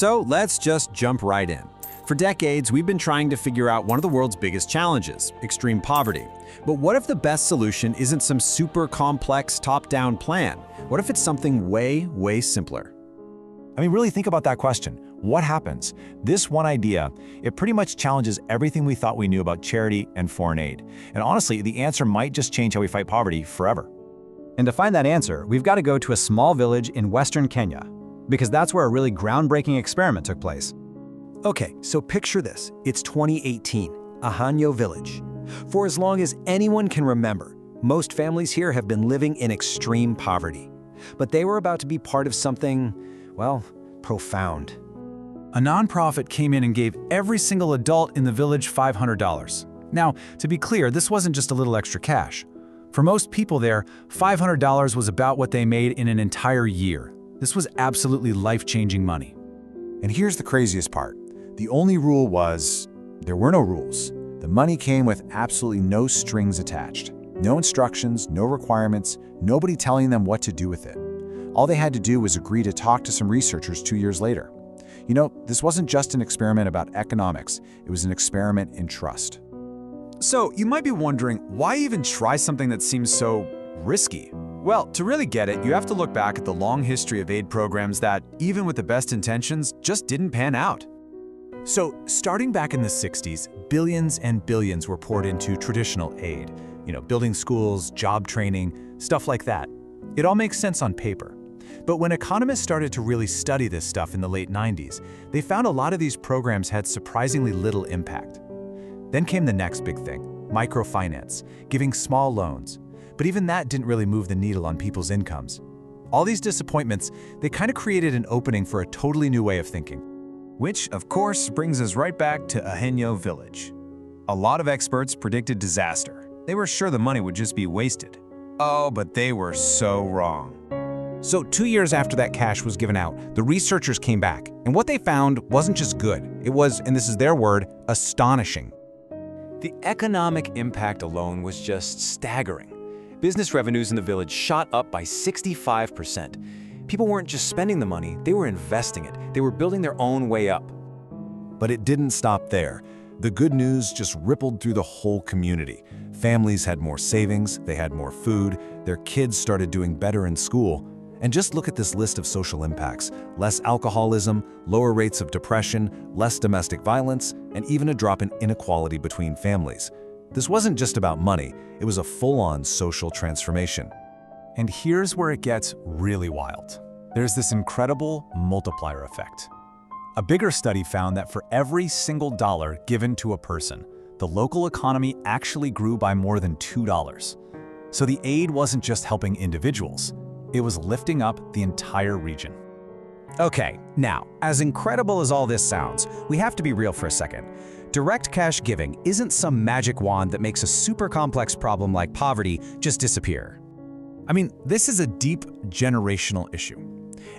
So let's just jump right in. For decades, we've been trying to figure out one of the world's biggest challenges, extreme poverty. But what if the best solution isn't some super complex top-down plan? What if it's something way, way simpler? I mean, really think about that question. What happens? This one idea, it pretty much challenges everything we thought we knew about charity and foreign aid. And honestly, the answer might just change how we fight poverty forever. And to find that answer, we've got to go to a small village in western Kenya, because that's where a really groundbreaking experiment took place. Okay, so picture this. It's 2018, Ahanyo Village. For as long as anyone can remember, most families here have been living in extreme poverty. But they were about to be part of something, well, profound. A nonprofit came in and gave every single adult in the village $500. Now, to be clear, this wasn't just a little extra cash. For most people there, $500 was about what they made in an entire year. This was absolutely life-changing money. And here's the craziest part. The only rule was, there were no rules. The money came with absolutely no strings attached. No instructions, no requirements, nobody telling them what to do with it. All they had to do was agree to talk to some researchers 2 years later. You know, this wasn't just an experiment about economics, it was an experiment in trust. So, you might be wondering, why even try something that seems so risky? Well, to really get it, you have to look back at the long history of aid programs that, even with the best intentions, just didn't pan out. So, starting back in the 60s, billions and billions were poured into traditional aid. Building schools, job training, stuff like that. It all makes sense on paper. But when economists started to really study this stuff in the late 90s, they found a lot of these programs had surprisingly little impact. Then came the next big thing, microfinance, giving small loans. But even that didn't really move the needle on people's incomes. All these disappointments, they kind of created an opening for a totally new way of thinking. Which, of course, brings us right back to Ahanyo Village. A lot of experts predicted disaster. They were sure the money would just be wasted. Oh, but they were so wrong. So 2 years after that cash was given out, the researchers came back, and what they found wasn't just good. It was, and this is their word, astonishing. The economic impact alone was just staggering. Business revenues in the village shot up by 65%. People weren't just spending the money, they were investing it. They were building their own way up. But it didn't stop there. The good news just rippled through the whole community. Families had more savings, they had more food, their kids started doing better in school. And just look at this list of social impacts: less alcoholism, lower rates of depression, less domestic violence, and even a drop in inequality between families. This wasn't just about money, it was a full-on social transformation. And here's where it gets really wild. There's this incredible multiplier effect. A bigger study found that for every single dollar given to a person, the local economy actually grew by more than $2. So the aid wasn't just helping individuals, it was lifting up the entire region. Okay, now, as incredible as all this sounds, we have to be real for a second. Direct cash giving isn't some magic wand that makes a super complex problem like poverty just disappear. I mean, this is a deep generational issue.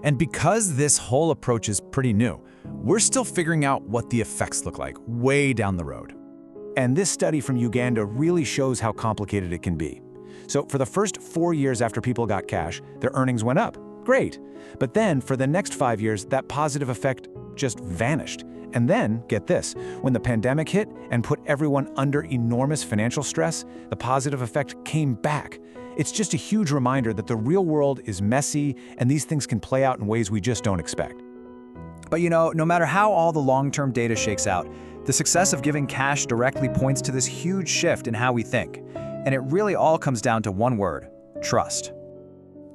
And because this whole approach is pretty new, we're still figuring out what the effects look like way down the road. And this study from Uganda really shows how complicated it can be. So for the first 4 years after people got cash, their earnings went up. Great. But then for the next 5 years, that positive effect just vanished. And then, get this, when the pandemic hit and put everyone under enormous financial stress, the positive effect came back. It's just a huge reminder that the real world is messy and these things can play out in ways we just don't expect. But no matter how all the long-term data shakes out, the success of giving cash directly points to this huge shift in how we think. And it really all comes down to one word: trust.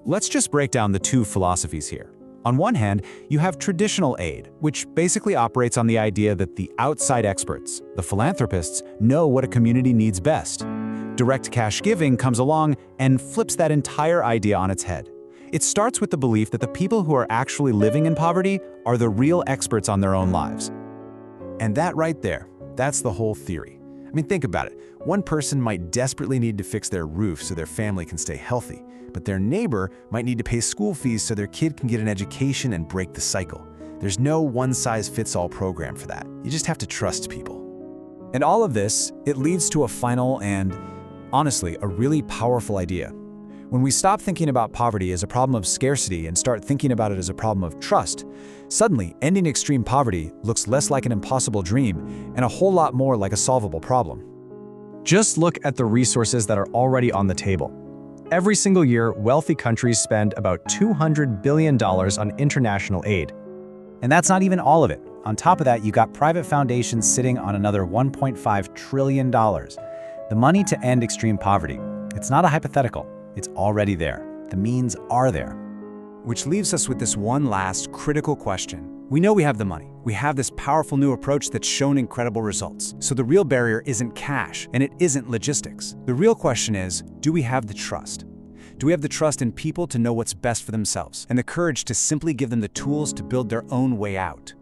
Let's just break down the two philosophies here. On one hand, you have traditional aid, which basically operates on the idea that the outside experts, the philanthropists, know what a community needs best. Direct cash giving comes along and flips that entire idea on its head. It starts with the belief that the people who are actually living in poverty are the real experts on their own lives. And that right there, that's the whole theory. I mean, think about it. One person might desperately need to fix their roof so their family can stay healthy, but their neighbor might need to pay school fees so their kid can get an education and break the cycle. There's no one-size-fits-all program for that. You just have to trust people. And all of this, it leads to a final and, honestly, a really powerful idea. When we stop thinking about poverty as a problem of scarcity and start thinking about it as a problem of trust, suddenly ending extreme poverty looks less like an impossible dream and a whole lot more like a solvable problem. Just look at the resources that are already on the table. Every single year, wealthy countries spend about $200 billion on international aid. And that's not even all of it. On top of that, you got private foundations sitting on another $1.5 trillion. The money to end extreme poverty. It's not a hypothetical. It's already there. The means are there. Which leaves us with this one last critical question. We know we have the money. We have this powerful new approach that's shown incredible results. So the real barrier isn't cash, and it isn't logistics. The real question is, do we have the trust? Do we have the trust in people to know what's best for themselves, and the courage to simply give them the tools to build their own way out?